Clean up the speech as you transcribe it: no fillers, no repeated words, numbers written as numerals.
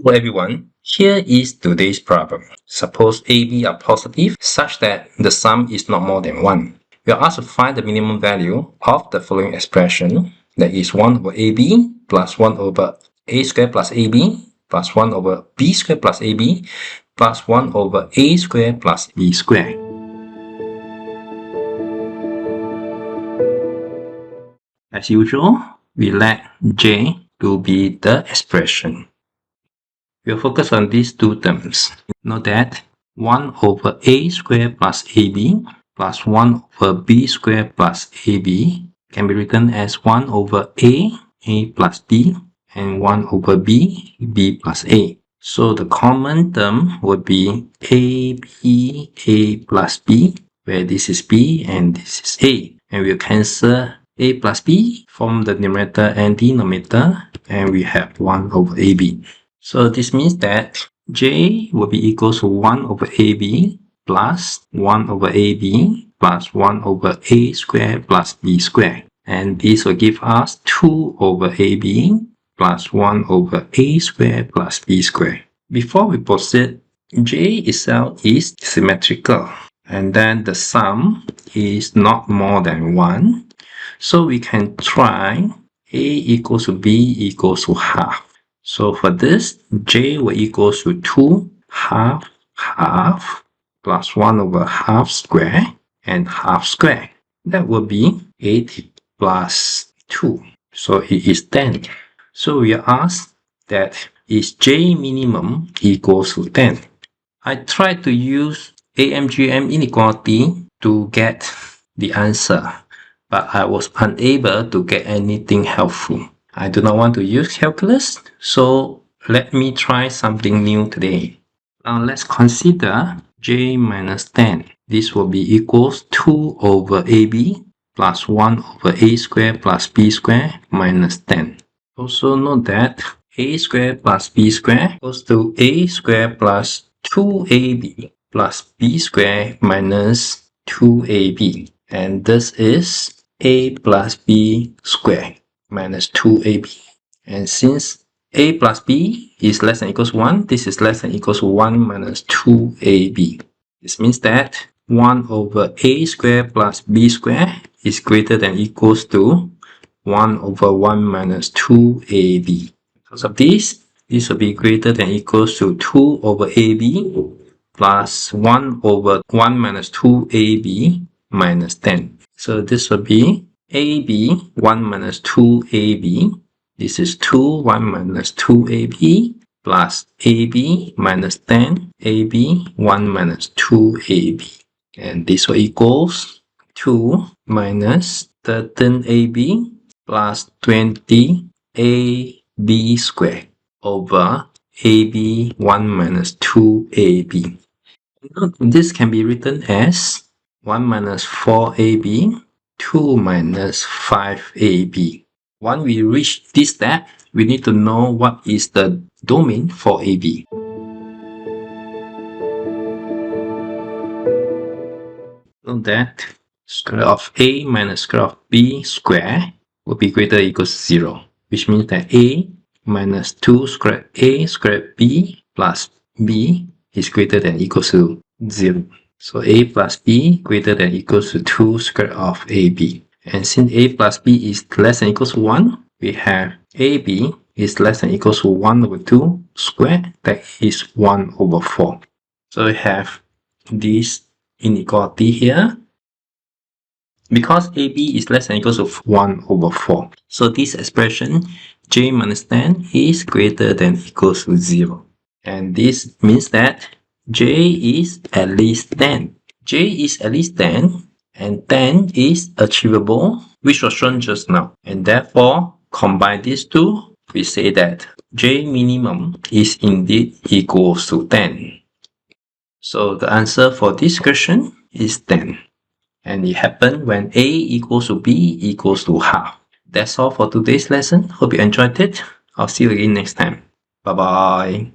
Hello everyone, here is today's problem. Suppose AB are positive such that the sum is not more than 1. We are asked to find the minimum value of the following expression, that is 1 over AB plus 1 over A squared plus AB plus 1 over B squared plus AB plus 1 over A squared plus B squared. As usual, we let J to be the expression. We'll focus on these two terms. Note that 1 over A squared plus AB plus 1 over B squared plus AB can be written as 1 over A plus B, and 1 over B plus A. So the common term would be A plus B, where this is B and this is A. And we'll cancel A plus B from the numerator and denominator, and we have 1 over AB. So this means that J will be equals to 1 over AB plus 1 over AB plus 1 over A squared plus B squared. And this will give us 2 over AB plus 1 over A squared plus B squared. Before we proceed, J itself is symmetrical. And then the sum is not more than 1. So we can try A equals to B equals to half. So for this, J will equal to 2 half plus 1 over half square and half square. That will be 8 plus 2. So it is 10. So we are asked that is J minimum equals to 10. I tried to use AMGM inequality to get the answer, but I was unable to get anything helpful. I do not want to use calculus, so let me try something new today. Now let's consider J minus 10. This will be equals 2 over AB plus 1 over A squared plus B squared minus 10. Also note that A squared plus B squared equals to A squared plus 2AB plus B squared minus 2AB. And this is A plus B squared minus 2AB. And since A plus B is less than or equals to 1, this is less than or equals to 1 minus 2AB. This means that 1 over A squared plus B squared is greater than or equals to 1 over 1 minus 2AB. Because of this will be greater than or equals to 2 over AB plus 1 over 1 minus 2AB minus 10. So this will be AB 1 minus 2AB. This is 2 1 minus 2AB plus AB minus 10 AB 1 minus 2AB. And this will equals 2 minus 13AB plus 20AB squared over AB 1 minus 2AB. This can be written as 1 minus 4AB 2 minus 5AB. Once we reach this step, we need to know what is the domain for AB. Note that square root of A minus square root of B square will be greater or equals to 0, which means that A minus 2 squared A squared B plus B is greater than or equals to 0. So A plus B greater than or equals to 2 square root of AB. And since A plus B is less than or equals to 1, we have AB is less than or equals to 1 over 2 squared, that is 1 over 4. So we have this inequality here. Because AB is less than or equals to 1 over 4. So this expression J minus 10 is greater than or equals to 0. And this means that J is at least 10. J is at least 10 and 10 is achievable, which was shown just now. And therefore, combine these two, we say that J minimum is indeed equals to 10. So the answer for this question is 10. And it happened when A equals to B equals to half. That's all for today's lesson. Hope you enjoyed it. I'll see you again next time. Bye bye.